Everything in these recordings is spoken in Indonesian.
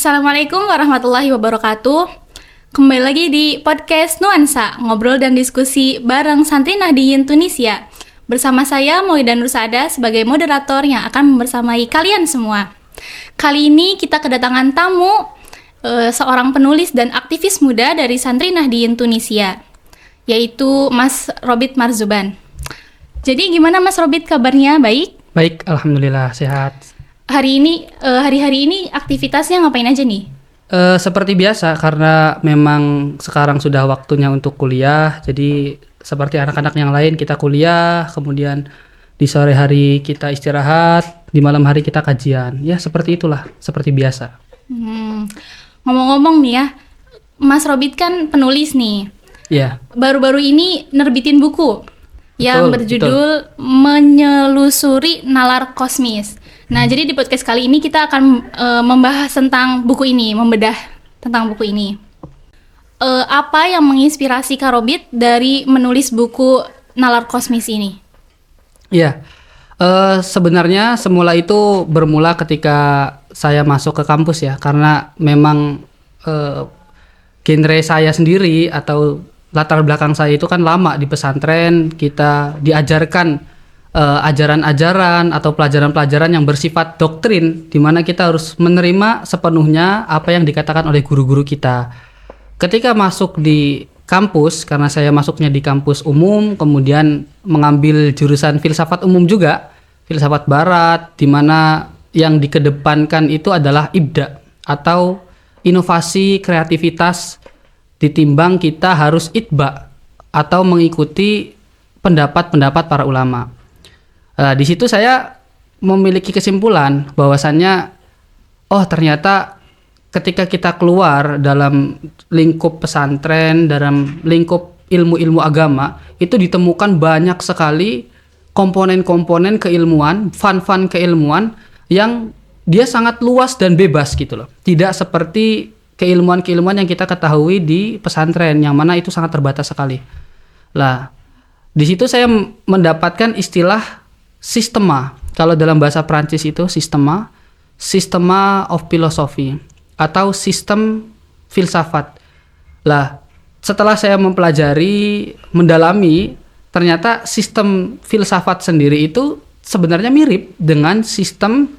Assalamualaikum warahmatullahi wabarakatuh. Kembali lagi di podcast Nuansa, ngobrol dan diskusi bareng Santri Nahdliyin Tunisia. Bersama saya Maulidan Rusada sebagai moderator yang akan membersamai kalian semua. Kali ini kita kedatangan tamu, seorang penulis dan aktivis muda dari Santri Nahdliyin Tunisia, yaitu Mas Robit Marzuban. Jadi gimana Mas Robit kabarnya? Baik? Baik, alhamdulillah sehat. Hari-hari ini aktivitasnya ngapain aja nih? Seperti biasa, karena memang sekarang sudah waktunya untuk kuliah, jadi seperti anak-anak yang lain kita kuliah, kemudian di sore hari kita istirahat, di malam hari kita kajian. Ya seperti itulah, seperti biasa. Ngomong-ngomong nih ya, Mas Robit kan penulis nih. Ya. Baru-baru ini nerbitin buku yang berjudul betul. Menyelusuri Nalar Kosmis. Nah, jadi di podcast kali ini kita akan membahas tentang buku ini, membedah tentang buku ini. Apa yang menginspirasi Kak Robit dari menulis buku Nalar Kosmis ini? Ya, sebenarnya semula itu bermula ketika saya masuk ke kampus ya, karena memang genre saya sendiri atau latar belakang saya itu kan lama di pesantren, kita diajarkan ajaran-ajaran atau pelajaran-pelajaran yang bersifat doktrin, di mana kita harus menerima sepenuhnya apa yang dikatakan oleh guru-guru kita. Ketika masuk di kampus, karena saya masuknya di kampus umum, kemudian mengambil jurusan filsafat umum juga, filsafat barat, di mana yang dikedepankan itu adalah ibda atau inovasi kreativitas, ditimbang kita harus itba atau mengikuti pendapat-pendapat para ulama. Di situ saya memiliki kesimpulan bahwasannya, oh ternyata ketika kita keluar dalam lingkup pesantren, dalam lingkup ilmu-ilmu agama, itu ditemukan banyak sekali komponen-komponen keilmuan, fun-fun keilmuan yang dia sangat luas dan bebas gitu loh. Tidak seperti keilmuan-keilmuan yang kita ketahui di pesantren, yang mana itu sangat terbatas sekali. Lah, di situ saya mendapatkan istilah sistema. Kalau dalam bahasa Prancis itu sistema of philosophy atau sistem filsafat. Lah, setelah saya mempelajari, mendalami, ternyata sistem filsafat sendiri itu sebenarnya mirip dengan sistem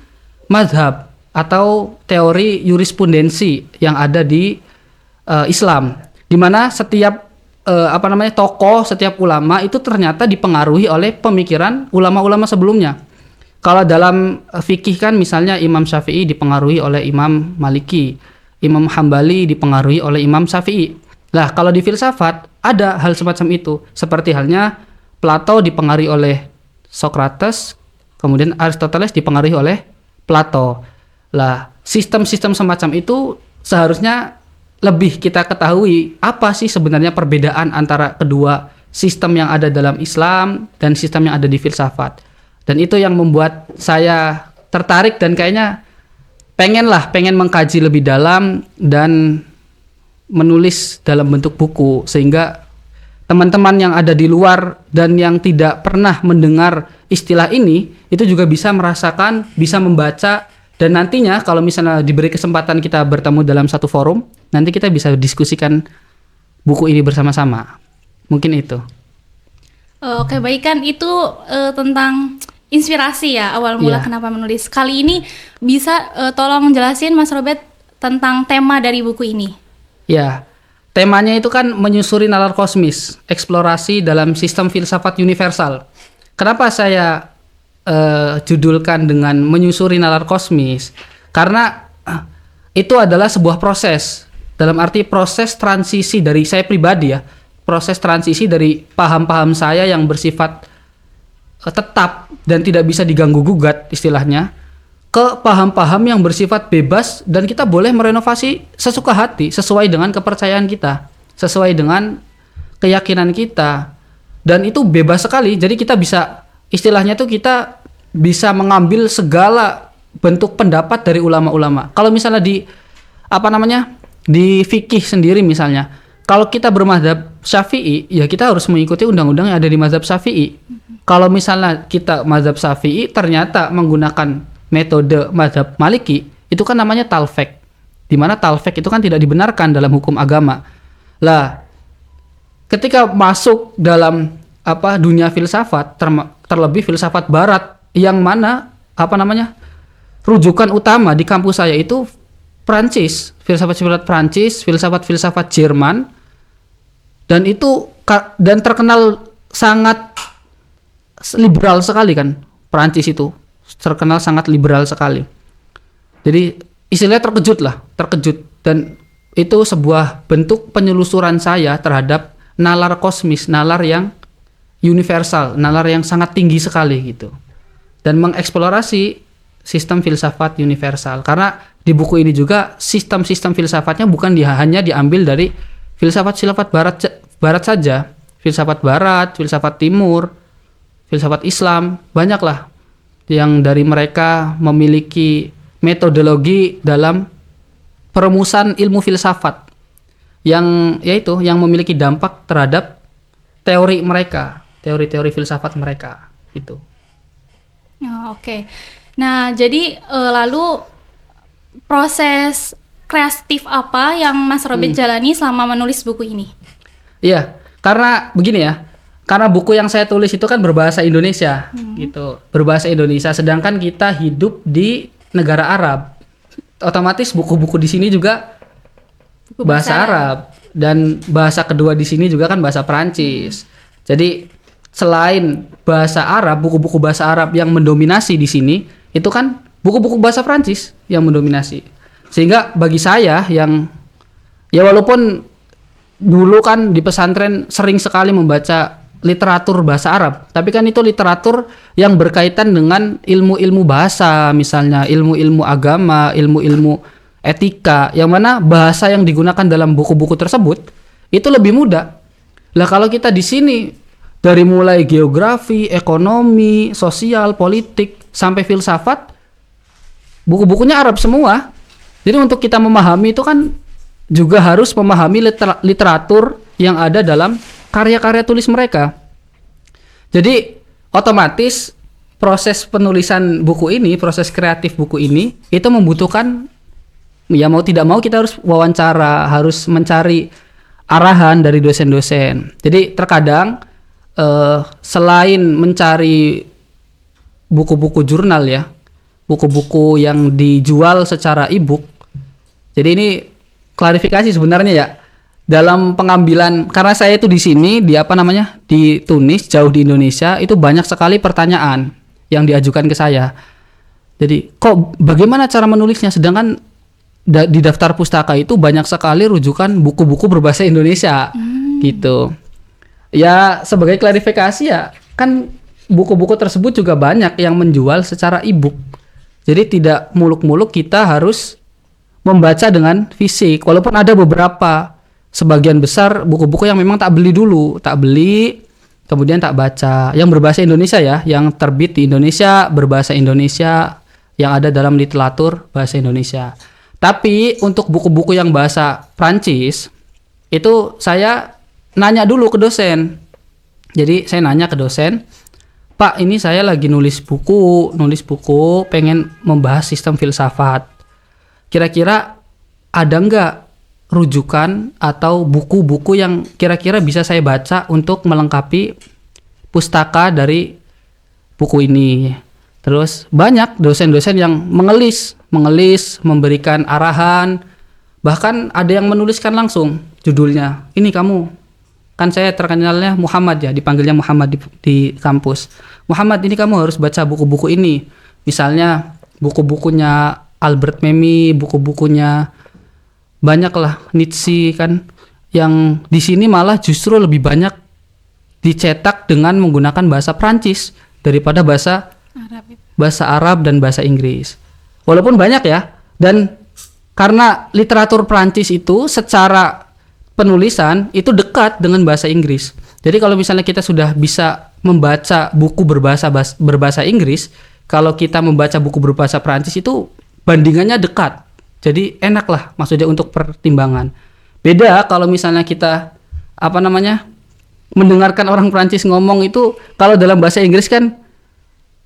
mazhab atau teori jurisprudensi yang ada di Islam, di mana setiap tokoh, setiap ulama itu ternyata dipengaruhi oleh pemikiran ulama-ulama sebelumnya. Kalau dalam fikih kan misalnya Imam Syafi'i dipengaruhi oleh Imam Maliki, Imam Hambali dipengaruhi oleh Imam Syafi'i. Lah, kalau di filsafat ada hal semacam itu, seperti halnya Plato dipengaruhi oleh Socrates, kemudian Aristoteles dipengaruhi oleh Plato. Lah, sistem-sistem semacam itu seharusnya lebih kita ketahui apa sih sebenarnya perbedaan antara kedua sistem yang ada dalam Islam dan sistem yang ada di filsafat. Dan itu yang membuat saya tertarik dan kayaknya pengen mengkaji lebih dalam dan menulis dalam bentuk buku, sehingga teman-teman yang ada di luar dan yang tidak pernah mendengar istilah ini itu juga bisa merasakan, bisa membaca. Dan nantinya kalau misalnya diberi kesempatan kita bertemu dalam satu forum, nanti kita bisa diskusikan buku ini bersama-sama. Mungkin itu. Oke, baik, kan itu tentang inspirasi ya, awal mula kenapa menulis. Kali ini bisa tolong jelasin Mas Robert tentang tema dari buku ini. Ya, temanya itu kan menyusuri nalar kosmis, eksplorasi dalam sistem filsafat universal. Kenapa saya judulkan dengan menyusuri nalar kosmis? Karena itu adalah sebuah proses, dalam arti proses transisi dari saya pribadi ya, proses transisi dari paham-paham saya yang bersifat tetap dan tidak bisa diganggu gugat istilahnya, ke paham-paham yang bersifat bebas dan kita boleh merenovasi sesuka hati sesuai dengan kepercayaan kita, sesuai dengan keyakinan kita, dan itu bebas sekali. Jadi kita bisa, istilahnya tuh kita bisa mengambil segala bentuk pendapat dari ulama-ulama. Kalau misalnya di fikih sendiri misalnya, kalau kita bermadzhab Syafi'i, ya kita harus mengikuti undang-undang yang ada di mazhab Syafi'i. Kalau misalnya kita mazhab Syafi'i ternyata menggunakan metode mazhab Maliki, itu kan namanya talfek. di mana talfek itu kan tidak dibenarkan dalam hukum agama. Lah, ketika masuk dalam dunia filsafat, terlebih filsafat barat yang mana rujukan utama di kampus saya itu Prancis, filsafat Prancis, filsafat Jerman, dan terkenal sangat liberal sekali kan. Prancis itu terkenal sangat liberal sekali. Jadi istilahnya terkejut, dan itu sebuah bentuk penelusuran saya terhadap nalar kosmis, nalar yang universal, nalar yang sangat tinggi sekali gitu. Dan mengeksplorasi sistem filsafat universal. Karena di buku ini juga sistem-sistem filsafatnya bukan hanya diambil dari filsafat barat saja. Filsafat barat, filsafat timur, filsafat Islam, banyaklah yang dari mereka memiliki metodologi dalam perumusan ilmu filsafat yang memiliki dampak terhadap teori mereka, teori-teori filsafat mereka itu. Oh, oke. Nah, jadi lalu proses kreatif apa yang Mas Robert jalani selama menulis buku ini? Iya, karena begini ya. Karena buku yang saya tulis itu kan berbahasa Indonesia, gitu, berbahasa Indonesia. Sedangkan kita hidup di negara Arab, otomatis buku-buku di sini juga bahasa Arab, dan bahasa kedua di sini juga kan bahasa Perancis. Jadi selain bahasa Arab, buku-buku bahasa Arab yang mendominasi di sini, itu kan buku-buku bahasa Perancis yang mendominasi. Sehingga bagi saya yang walaupun dulu kan di pesantren sering sekali membaca literatur bahasa Arab, tapi kan itu literatur yang berkaitan dengan ilmu-ilmu bahasa, misalnya ilmu-ilmu agama, ilmu-ilmu etika, yang mana bahasa yang digunakan dalam buku-buku tersebut itu lebih mudah. Lah kalau kita di sini dari mulai geografi, ekonomi, sosial, politik sampai filsafat, buku-bukunya Arab semua. Jadi untuk kita memahami itu kan juga harus memahami literatur yang ada dalam karya-karya tulis mereka. Jadi otomatis proses penulisan buku ini, proses kreatif buku ini itu membutuhkan, ya mau tidak mau kita harus wawancara, harus mencari arahan dari dosen-dosen. Jadi terkadang selain mencari buku-buku jurnal ya, buku-buku yang dijual secara e-book. Jadi ini klarifikasi sebenarnya ya. Dalam pengambilan, karena saya itu di sini di Tunis, jauh di Indonesia, itu banyak sekali pertanyaan yang diajukan ke saya. Jadi kok bagaimana cara menulisnya, sedangkan di daftar pustaka itu banyak sekali rujukan buku-buku berbahasa Indonesia gitu. Ya sebagai klarifikasi ya, kan buku-buku tersebut juga banyak yang menjual secara e-book. Jadi tidak muluk-muluk kita harus membaca dengan fisik, walaupun ada beberapa, sebagian besar buku-buku yang memang tak beli, kemudian tak baca, yang berbahasa Indonesia ya, yang terbit di Indonesia, berbahasa Indonesia, yang ada dalam literatur bahasa Indonesia. Tapi untuk buku-buku yang bahasa Prancis, itu saya nanya dulu ke dosen. Jadi saya nanya ke dosen, Pak, ini saya lagi nulis buku, pengen membahas sistem filsafat. Kira-kira ada nggak rujukan atau buku-buku yang kira-kira bisa saya baca untuk melengkapi pustaka dari buku ini? Terus banyak dosen-dosen yang mengelis, memberikan arahan, bahkan ada yang menuliskan langsung judulnya. Ini kamu, kan saya terkenalnya Muhammad ya, dipanggilnya Muhammad di kampus. Muhammad, ini kamu harus baca buku-buku ini. Misalnya buku-bukunya Albert Memmi, buku-bukunya banyaklah Nietzsche kan, yang di sini malah justru lebih banyak dicetak dengan menggunakan bahasa Prancis daripada bahasa Arab dan bahasa Inggris. Walaupun banyak ya, dan karena literatur Prancis itu secara penulisan itu dekat dengan bahasa Inggris. Jadi kalau misalnya kita sudah bisa membaca buku berbahasa Inggris, kalau kita membaca buku berbahasa Prancis itu bandingannya dekat. Jadi enak lah maksudnya untuk pertimbangan. Beda kalau misalnya kita mendengarkan orang Prancis ngomong itu, kalau dalam bahasa Inggris kan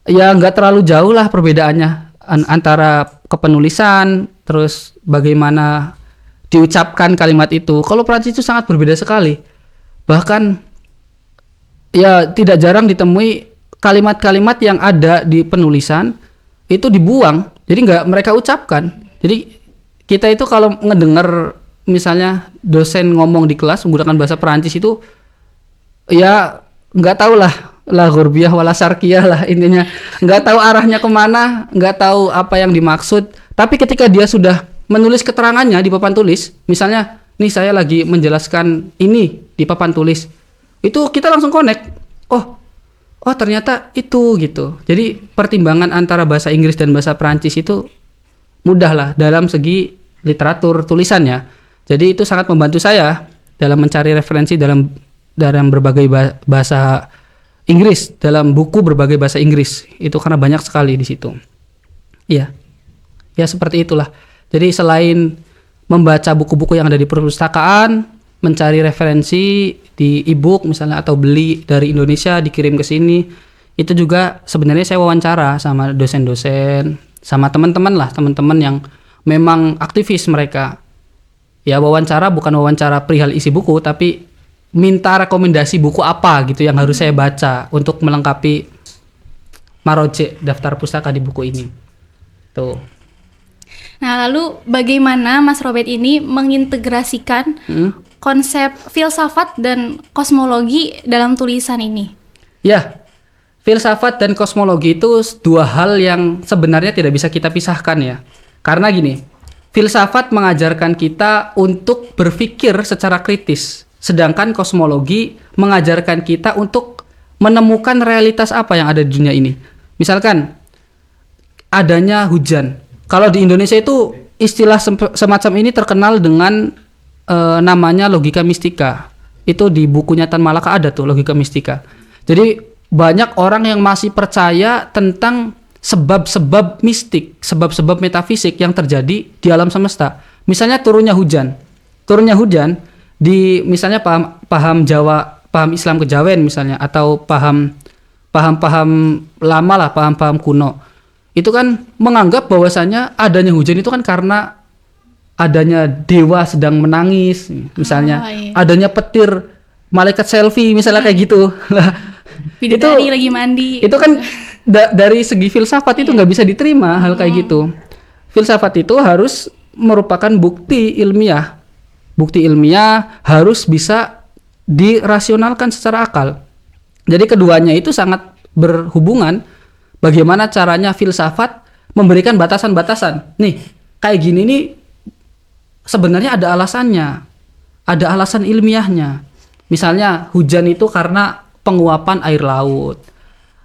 ya nggak terlalu jauh lah perbedaannya antara kepenulisan, terus bagaimana diucapkan kalimat itu. Kalau Prancis itu sangat berbeda sekali. Bahkan ya tidak jarang ditemui kalimat-kalimat yang ada di penulisan itu dibuang, jadi nggak mereka ucapkan. Jadi kita itu kalau ngedengar misalnya dosen ngomong di kelas menggunakan bahasa Perancis itu ya nggak tahu lah, la ghurbiah wala syarqiyah lah intinya, nggak tahu arahnya kemana, nggak tahu apa yang dimaksud. Tapi ketika dia sudah menulis keterangannya di papan tulis, misalnya nih saya lagi menjelaskan ini di papan tulis, itu kita langsung connect, oh ternyata itu gitu. Jadi pertimbangan antara bahasa Inggris dan bahasa Perancis itu mudah lah dalam segi literatur tulisannya. Jadi itu sangat membantu saya dalam mencari referensi dalam berbagai bahasa Inggris, dalam buku berbagai bahasa Inggris. Itu karena banyak sekali di situ. Iya. Ya seperti itulah. Jadi selain membaca buku-buku yang ada di perpustakaan, mencari referensi di e-book misalnya atau beli dari Indonesia dikirim ke sini, itu juga sebenarnya saya wawancara sama dosen-dosen, sama teman-teman yang memang aktivis mereka. Ya wawancara bukan wawancara perihal isi buku, tapi minta rekomendasi buku apa gitu yang harus saya baca untuk melengkapi maroje, daftar pustaka di buku ini. Tuh. Nah, lalu bagaimana Mas Robert ini mengintegrasikan konsep filsafat dan kosmologi dalam tulisan ini? Ya, filsafat dan kosmologi itu dua hal yang sebenarnya tidak bisa kita pisahkan ya. Karena gini, filsafat mengajarkan kita untuk berpikir secara kritis, sedangkan kosmologi mengajarkan kita untuk menemukan realitas apa yang ada di dunia ini. Misalkan adanya hujan. Kalau di Indonesia itu istilah semacam ini terkenal dengan namanya logika mistika. Itu di bukunya Tan Malaka ada tuh logika mistika. Jadi banyak orang yang masih percaya tentang sebab-sebab mistik, sebab-sebab metafisik yang terjadi di alam semesta. Misalnya turunnya hujan di misalnya paham Jawa, paham Islam kejawen misalnya, atau paham lama lah, paham kuno. Itu kan menganggap bahwasanya adanya hujan itu kan karena adanya dewa sedang menangis misalnya, adanya petir malaikat selfie misalnya kayak gitu lah. Bidadari lagi mandi. Itu kan dari segi filsafat itu nggak bisa diterima hal kayak gitu. Filsafat itu harus merupakan bukti ilmiah. Bukti ilmiah harus bisa dirasionalkan secara akal. Jadi keduanya itu sangat berhubungan. Bagaimana caranya filsafat memberikan batasan-batasan. Nih, kayak gini nih sebenarnya ada alasannya. Ada alasan ilmiahnya. Misalnya hujan itu karena penguapan air laut.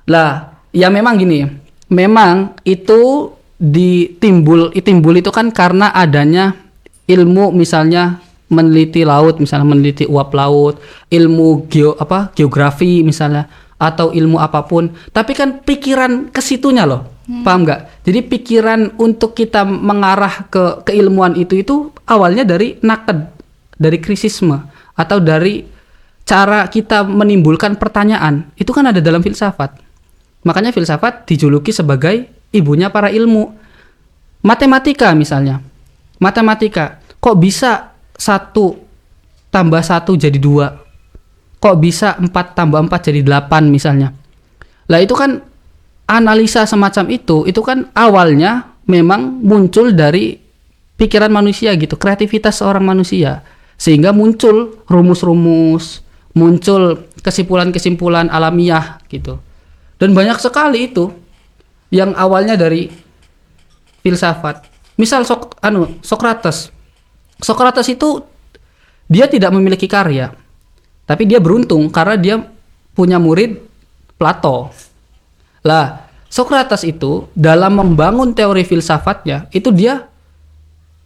Lah, ya memang gini. Memang itu timbul itu kan karena adanya ilmu misalnya meneliti laut, misalnya meneliti uap laut, ilmu geografi misalnya, atau ilmu apapun, tapi kan pikiran ke situnya loh, paham nggak? Jadi pikiran untuk kita mengarah ke keilmuan itu awalnya dari naked, dari krisisme, atau dari cara kita menimbulkan pertanyaan, itu kan ada dalam filsafat. Makanya filsafat dijuluki sebagai ibunya para ilmu. Matematika misalnya, kok bisa 1 tambah 1 jadi 2? Kok bisa 4 tambah 4 jadi 8 misalnya. Lah itu kan analisa semacam itu kan awalnya memang muncul dari pikiran manusia gitu, kreativitas seorang manusia. Sehingga muncul rumus-rumus, muncul kesimpulan-kesimpulan alamiah gitu. Dan banyak sekali itu yang awalnya dari filsafat. Misal Sokrates. Sokrates itu dia tidak memiliki karya. Tapi dia beruntung karena dia punya murid Plato. Lah, Sokrates itu dalam membangun teori filsafatnya, itu dia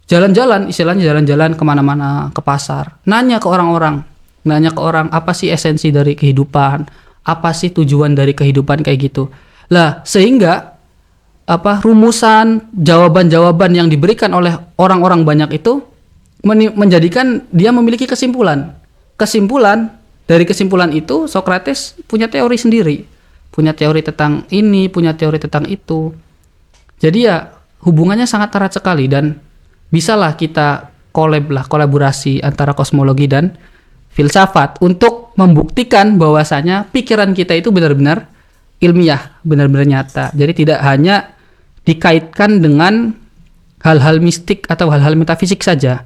jalan-jalan, istilahnya jalan-jalan kemana-mana, ke pasar. Nanya ke orang apa sih esensi dari kehidupan, apa sih tujuan dari kehidupan kayak gitu. Lah, sehingga rumusan, jawaban-jawaban yang diberikan oleh orang-orang banyak itu menjadikan dia memiliki kesimpulan. Dari kesimpulan itu Sokrates punya teori sendiri, punya teori tentang ini, punya teori tentang itu. Jadi ya hubungannya sangat erat sekali, dan bisalah kita kolaborasi antara kosmologi dan filsafat untuk membuktikan bahwasanya pikiran kita itu benar-benar ilmiah, benar-benar nyata. Jadi tidak hanya dikaitkan dengan hal-hal mistik atau hal-hal metafisik saja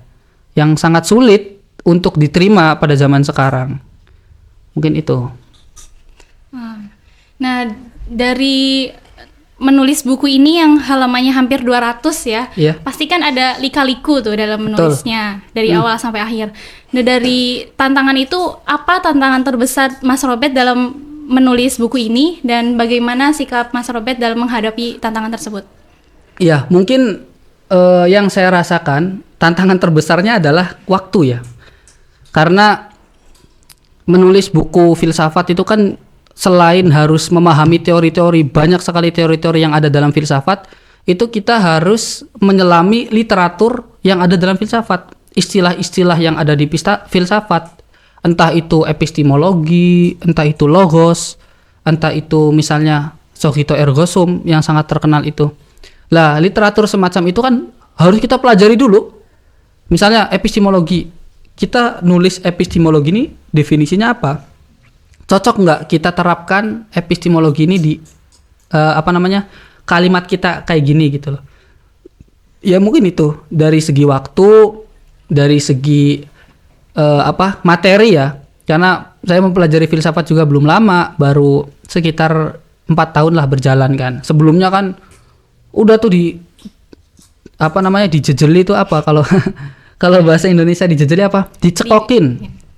yang sangat sulit untuk diterima pada zaman sekarang. Mungkin itu. Nah, dari menulis buku ini yang halamannya hampir 200 ya. Iya. Pasti kan ada lika-liku tuh dalam menulisnya dari awal sampai akhir. Nah, dari tantangan itu apa tantangan terbesar Mas Robert dalam menulis buku ini dan bagaimana sikap Mas Robert dalam menghadapi tantangan tersebut? Iya, mungkin yang saya rasakan tantangan terbesarnya adalah waktu ya. Karena menulis buku filsafat itu kan selain harus memahami teori-teori, banyak sekali teori-teori yang ada dalam filsafat, itu kita harus menyelami literatur yang ada dalam filsafat, istilah-istilah yang ada di filsafat, entah itu epistemologi, entah itu logos, entah itu misalnya cogito ergo sum yang sangat terkenal itu. Lah, literatur semacam itu kan harus kita pelajari dulu. Misalnya epistemologi, kita nulis epistemologi ini definisinya apa? Cocok nggak kita terapkan epistemologi ini di kalimat kita kayak gini gitu loh. Ya mungkin itu dari segi waktu, dari segi materi ya. Karena saya mempelajari filsafat juga belum lama, baru sekitar 4 tahun lah berjalan kan. Sebelumnya kan udah tuh dijejeli itu apa kalau kalau bahasa Indonesia dijejeli apa?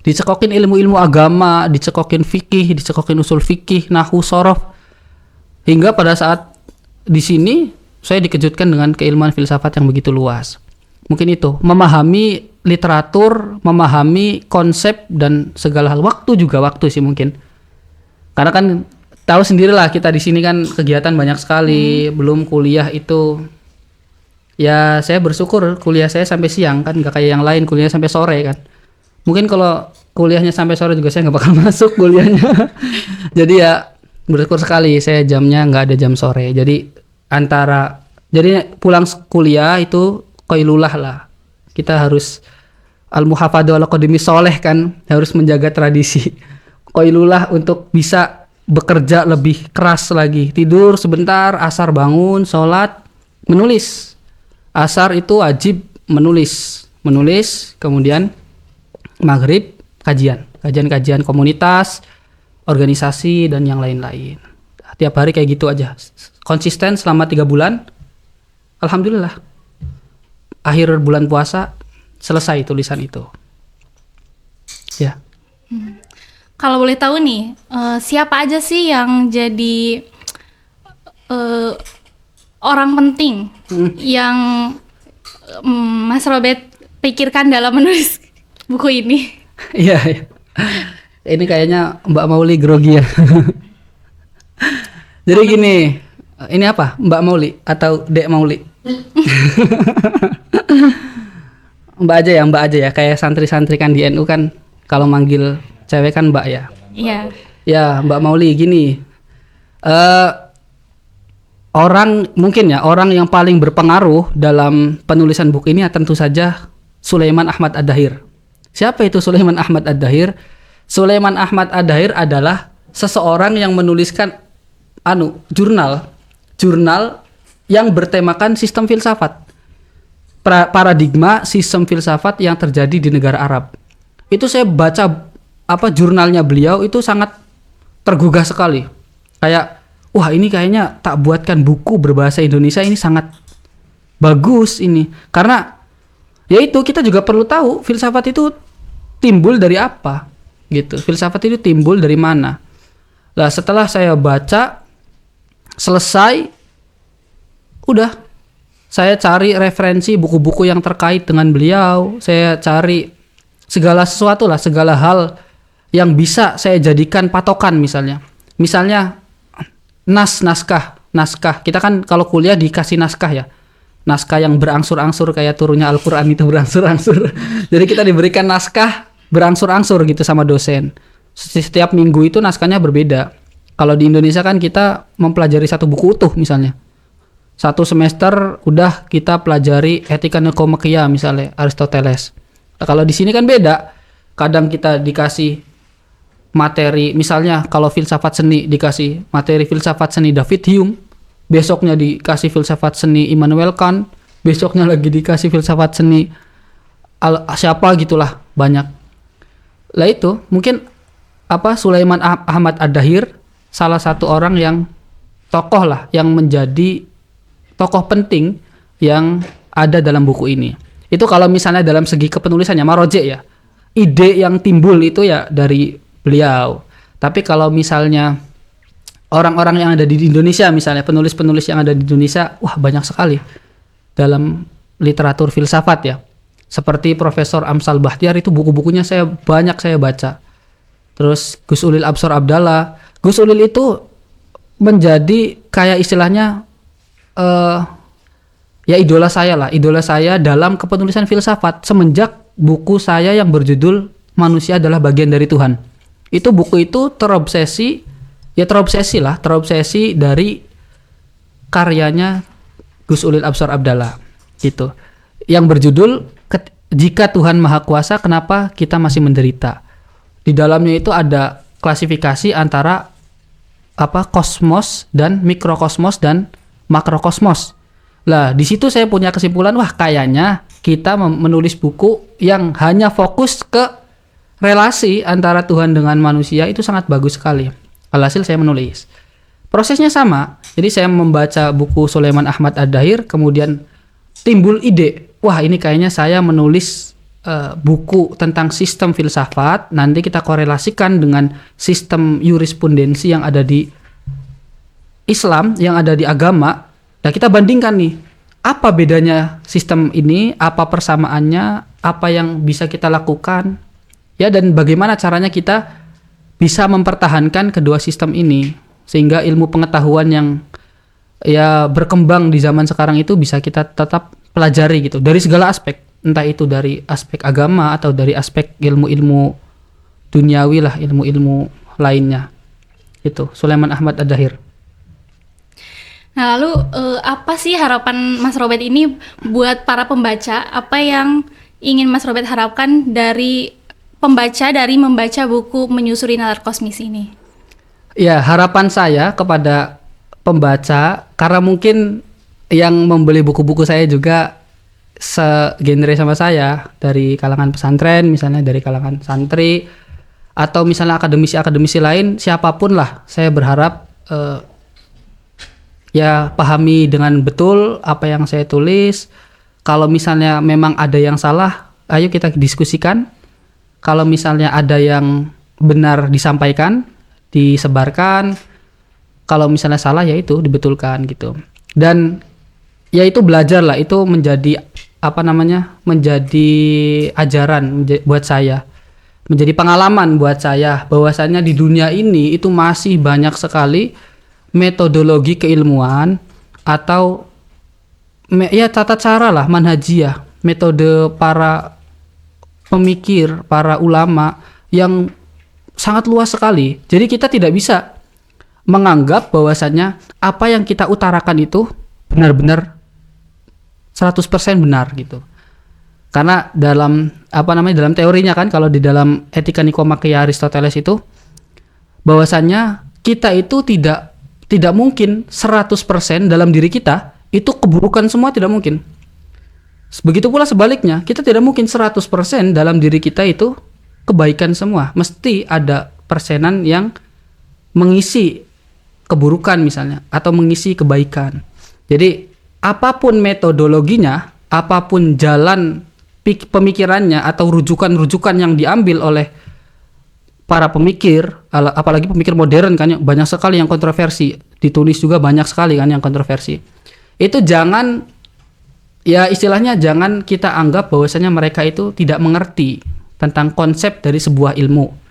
Dicekokin ilmu-ilmu agama, dicekokin fikih, dicekokin usul fikih, nahwu, sorof. Hingga pada saat di sini saya dikejutkan dengan keilmuan filsafat yang begitu luas. Mungkin itu, memahami literatur, memahami konsep dan segala hal. Waktu sih mungkin. Karena kan tahu sendirilah kita di sini kan kegiatan banyak sekali, belum kuliah itu. Ya saya bersyukur kuliah saya sampai siang kan, nggak kayak yang lain kuliah sampai sore kan. Mungkin kalau kuliahnya sampai sore juga saya nggak bakal masuk kuliahnya. Jadi ya bersyukur sekali saya jamnya nggak ada jam sore. Jadi pulang kuliah itu qailulah lah. Kita harus al-muhafadzah ala qadimi sholeh kan, harus menjaga tradisi. Qailulah untuk bisa bekerja lebih keras lagi. Tidur sebentar, asar bangun, sholat, menulis. Asar itu wajib menulis, kemudian maghrib kajian komunitas, organisasi dan yang lain-lain. Tiap hari kayak gitu aja, konsisten selama 3 bulan. Alhamdulillah, akhir bulan puasa selesai tulisan itu. Ya. Kalau boleh tahu nih, siapa aja sih yang jadi orang penting yang Mas Robert pikirkan dalam menulis buku ini? Iya. Ini kayaknya Mbak Mauli grogi ya. Jadi gini, ini apa? Mbak Mauli atau Dek Mauli? Mbak aja ya. Kayak santri-santri kan di NU kan kalau manggil cewek kan Mbak ya. Iya. Ya, Mbak Mauli gini. Orang yang paling berpengaruh dalam penulisan buku ini tentu saja Sulaiman Ahmad Ad-Dahir. Siapa itu Sulaiman Ahmad Ad-Dahir? Sulaiman Ahmad Ad-Dahir adalah seseorang yang menuliskan jurnal yang bertemakan sistem filsafat. Paradigma sistem filsafat yang terjadi di negara Arab. Itu saya baca jurnalnya beliau itu sangat tergugah sekali. Kayak wah, ini kayaknya tak buatkan buku berbahasa Indonesia ini sangat bagus ini. Karena yaitu kita juga perlu tahu filsafat itu timbul dari apa gitu. Filsafat itu timbul dari mana. Lah setelah saya baca selesai, udah saya cari referensi buku-buku yang terkait dengan beliau. Saya cari segala hal yang bisa saya jadikan patokan misalnya. Misalnya naskah. Kita kan kalau kuliah dikasih naskah ya. Naskah yang berangsur-angsur kayak turunnya Al-Qur'an itu berangsur-angsur. Jadi kita diberikan naskah berangsur-angsur gitu sama dosen. Setiap minggu itu naskahnya berbeda. Kalau di Indonesia kan kita mempelajari satu buku utuh misalnya. satu semester udah kita pelajari etika Nikomakia misalnya Aristoteles. Nah, kalau di sini kan beda. Kadang kita dikasih materi, misalnya kalau filsafat seni dikasih materi filsafat seni David Hume, besoknya dikasih filsafat seni Immanuel Kant, besoknya lagi dikasih filsafat seni siapa gitulah, banyak. Lah itu mungkin Sulaiman Ahmad Ad-Dahir salah satu orang yang tokoh lah, yang menjadi tokoh penting yang ada dalam buku ini. Itu kalau misalnya dalam segi kepenulisannya Maroje ya, ide yang timbul itu ya dari beliau. Tapi kalau misalnya orang-orang yang ada di Indonesia, misalnya penulis-penulis yang ada di Indonesia, wah banyak sekali dalam literatur filsafat ya. Seperti Profesor Amsal Bahtiar, itu buku-bukunya saya baca. Terus Gus Ulil Absor Abdallah. Gus Ulil itu menjadi kayak istilahnya ya idola saya dalam kepenulisan filsafat semenjak buku saya yang berjudul Manusia Adalah Bagian dari Tuhan. Itu buku itu terobsesi dari karyanya Gus Ulil Absor Abdallah gitu. Yang berjudul Jika Tuhan Maha Kuasa, Kenapa Kita Masih Menderita. Di dalamnya itu ada klasifikasi antara kosmos dan mikrokosmos dan makrokosmos. Lah, di situ saya punya kesimpulan, wah kayaknya kita menulis buku yang hanya fokus ke relasi antara Tuhan dengan manusia itu sangat bagus sekali. Alhasil saya menulis. Prosesnya sama. Jadi saya membaca buku Sulaiman Ahmad Ad-Dahir, kemudian timbul ide, wah ini kayaknya saya menulis buku tentang sistem filsafat, nanti kita korelasikan dengan sistem jurisprudensi yang ada di Islam, yang ada di agama. Nah, kita bandingkan nih, apa bedanya sistem ini, apa persamaannya, apa yang bisa kita lakukan, ya, dan bagaimana caranya kita bisa mempertahankan kedua sistem ini, sehingga ilmu pengetahuan yang ya berkembang di zaman sekarang itu bisa kita tetap pelajari gitu, dari segala aspek. Entah itu dari aspek agama atau dari aspek ilmu-ilmu duniawi lah, ilmu-ilmu lainnya. Itu Sulaiman Ahmad Ad-Dahir. Nah, lalu apa sih harapan Mas Robert ini buat para pembaca? Apa yang ingin Mas Robert harapkan dari pembaca dari membaca buku Menyusuri Nalar Kosmis ini? Ya, harapan saya kepada pembaca, karena mungkin yang membeli buku-buku saya juga segenre sama saya, dari kalangan pesantren, misalnya dari kalangan santri, atau misalnya akademisi-akademisi lain, siapapun lah, saya berharap ya pahami dengan betul apa yang saya tulis. Kalau misalnya memang ada yang salah, ayo kita diskusikan. Kalau misalnya ada yang benar, disampaikan, disebarkan. Kalau misalnya salah, ya itu dibetulkan gitu. Dan ya itu belajar lah, itu menjadi menjadi ajaran buat saya, menjadi pengalaman buat saya, bahwasannya di dunia ini itu masih banyak sekali metodologi keilmuan atau ya tata cara lah, manhajiyah, metode para pemikir, para ulama yang sangat luas sekali. Jadi kita tidak bisa menganggap bahwasannya apa yang kita utarakan itu benar-benar 100% benar gitu. Karena dalam dalam teorinya kan, kalau di dalam etika Nikomakia Aristoteles itu bahwasannya kita itu tidak mungkin 100% dalam diri kita itu keburukan semua, tidak mungkin. Begitu pula sebaliknya, kita tidak mungkin 100% dalam diri kita itu kebaikan semua. Mesti ada persenan yang mengisi keburukan misalnya, atau mengisi kebaikan. Jadi apapun metodologinya, apapun jalan pemikirannya atau rujukan-rujukan yang diambil oleh para pemikir, apalagi pemikir modern kan, banyak sekali yang kontroversi, ditulis juga banyak sekali kan yang kontroversi. Itu jangan, ya istilahnya jangan kita anggap bahwasanya mereka itu tidak mengerti tentang konsep dari sebuah ilmu.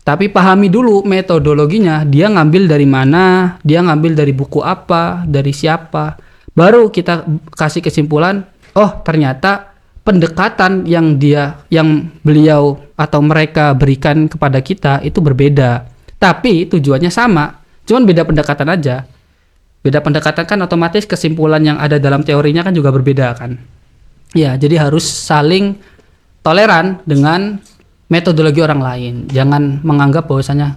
Tapi pahami dulu metodologinya, dia ngambil dari mana, dia ngambil dari buku apa, dari siapa. Baru kita kasih kesimpulan, oh ternyata pendekatan yang beliau atau mereka berikan kepada kita itu berbeda. Tapi tujuannya sama, cuman beda pendekatan aja. Beda pendekatan kan otomatis kesimpulan yang ada dalam teorinya kan juga berbeda kan. Ya, jadi harus saling toleran dengan metodologi orang lain. Jangan menganggap bahwasanya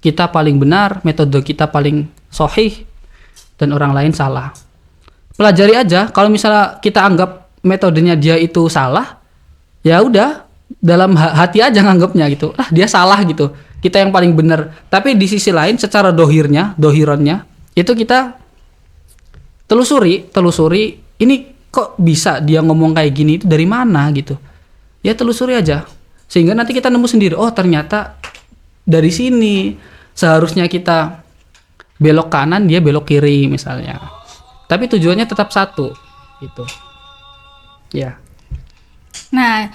kita paling benar, metode kita paling sahih dan orang lain salah. Pelajari aja, kalau misalnya kita anggap metodenya dia itu salah, ya udah dalam hati aja nganggapnya gitu. Dia salah gitu. Kita yang paling benar. Tapi di sisi lain secara dohirannya itu kita telusuri ini kok bisa dia ngomong kayak gini itu dari mana gitu. Ya telusuri aja. Sehingga nanti kita nemu sendiri, oh ternyata dari sini seharusnya kita belok kanan, dia belok kiri misalnya. Tapi tujuannya tetap satu gitu. Ya. Nah,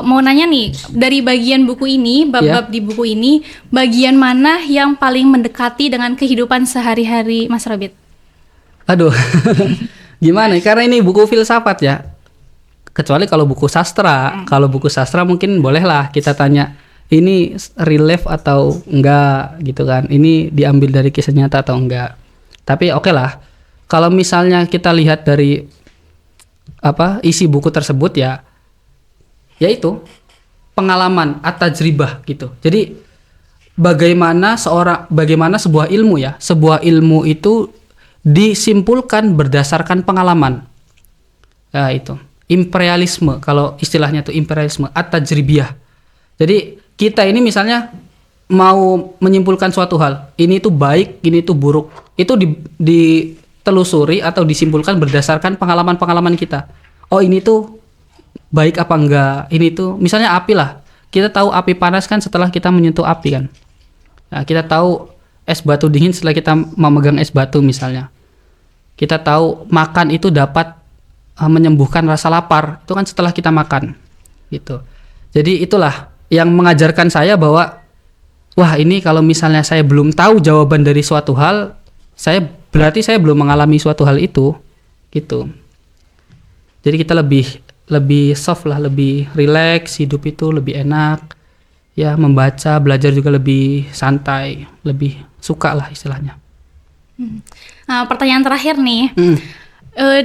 mau nanya nih, dari bagian buku ini, bab-bab di buku ini, bagian mana yang paling mendekati dengan kehidupan sehari-hari Mas Robert? Aduh, gimana? Karena ini buku filsafat ya. Kecuali kalau buku sastra. Kalau buku sastra mungkin bolehlah kita tanya, ini relief atau enggak gitu kan? Ini diambil dari kisah nyata atau enggak? Tapi oke lah. Kalau misalnya kita lihat dari isi buku tersebut ya yaitu pengalaman at-tajribah gitu. Jadi bagaimana sebuah ilmu ya, sebuah ilmu itu disimpulkan berdasarkan pengalaman. Ya itu, imperialisme kalau istilahnya itu imperialisme at-tajribiyah. Jadi kita ini misalnya mau menyimpulkan suatu hal, ini itu baik, ini itu buruk. Itu ditelusuri atau disimpulkan berdasarkan pengalaman-pengalaman kita. Oh, ini tuh baik apa enggak, ini tuh misalnya api lah, kita tahu api panas kan setelah kita menyentuh api kan. Nah, kita tahu es batu dingin setelah kita memegang es batu misalnya. Kita tahu makan itu dapat menyembuhkan rasa lapar, itu kan setelah kita makan gitu. Jadi itulah yang mengajarkan saya bahwa wah ini kalau misalnya saya belum tahu jawaban dari suatu hal, berarti saya belum mengalami suatu hal itu gitu. Jadi kita lebih soft lah, lebih relax, hidup itu lebih enak ya, membaca, belajar juga lebih santai, lebih suka lah istilahnya. Nah, pertanyaan terakhir nih,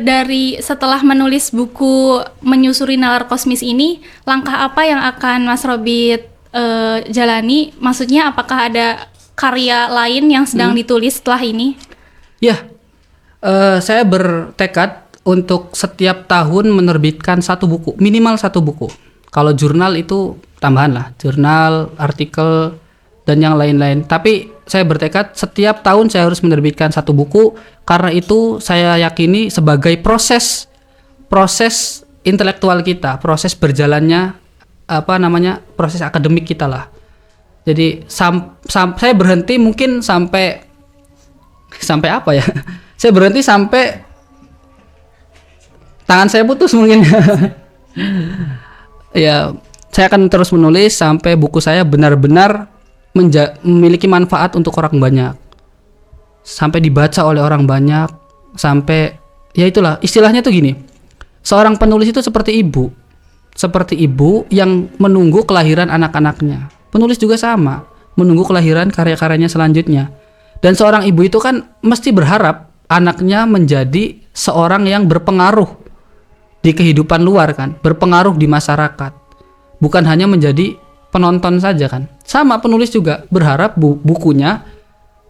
dari setelah menulis buku Menyusuri Nalar Kosmis ini, langkah apa yang akan Mas Robert jalani? Maksudnya apakah ada karya lain yang sedang ditulis setelah ini? Ya, saya bertekad untuk setiap tahun menerbitkan satu buku, minimal satu buku. Kalau jurnal itu tambahan lah, jurnal, artikel, dan yang lain-lain. Tapi saya bertekad setiap tahun saya harus menerbitkan satu buku, karena itu saya yakini sebagai proses intelektual kita, proses berjalannya proses akademik kita lah. Jadi saya berhenti mungkin sampai apa ya? Saya berhenti sampai tangan saya putus mungkin. Ya, saya akan terus menulis sampai buku saya benar-benar memiliki manfaat untuk orang banyak, sampai dibaca oleh orang banyak, sampai ya itulah istilahnya tuh gini, seorang penulis itu seperti ibu yang menunggu kelahiran anak-anaknya. Penulis juga sama, menunggu kelahiran karya-karyanya selanjutnya. Dan seorang ibu itu kan mesti berharap anaknya menjadi seorang yang berpengaruh di kehidupan luar kan, berpengaruh di masyarakat, bukan hanya menjadi penonton saja kan. Sama penulis juga berharap bukunya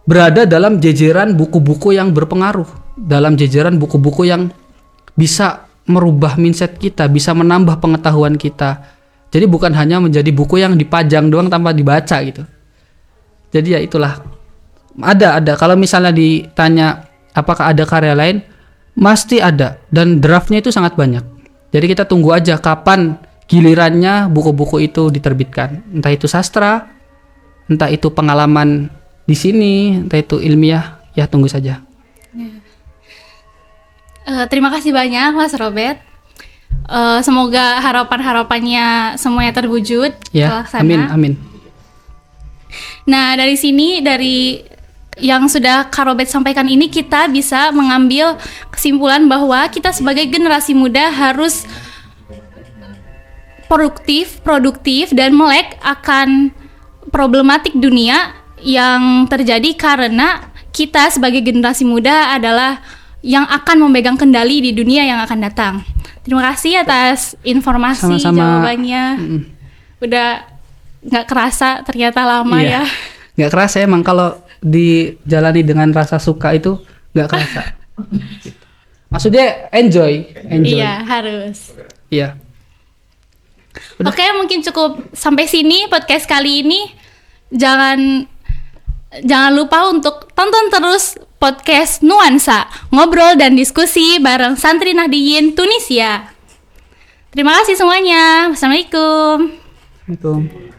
berada dalam jajaran buku-buku yang berpengaruh, dalam jajaran buku-buku yang bisa merubah mindset kita, bisa menambah pengetahuan kita. Jadi bukan hanya menjadi buku yang dipajang doang tanpa dibaca gitu. Jadi ya itulah, ada kalau misalnya ditanya apakah ada karya lain, pasti ada, dan draftnya itu sangat banyak. Jadi kita tunggu aja kapan gilirannya buku-buku itu diterbitkan. Entah itu sastra, entah itu pengalaman di sini, entah itu ilmiah, ya tunggu saja. Terima kasih banyak Mas Robert. Semoga harapan-harapannya semuanya terwujud. Ya, amin. Nah, dari sini, dari yang sudah Kak Robert sampaikan ini, kita bisa mengambil kesimpulan bahwa kita sebagai generasi muda harus produktif dan melek akan problematik dunia yang terjadi karena kita sebagai generasi muda adalah yang akan memegang kendali di dunia yang akan datang. Terima kasih atas informasi, Sama-sama. jawabannya. Udah nggak kerasa ternyata lama ya. Nggak kerasa emang kalau dijalani dengan rasa suka itu nggak kerasa. Maksudnya enjoy. Iya, harus. Iya. Oke, mungkin cukup sampai sini podcast kali ini. Jangan lupa untuk tonton terus podcast Nuansa, ngobrol dan diskusi bareng Santri Nahdiyin Tunisia. Terima kasih semuanya. Wassalamualaikum. Assalamualaikum.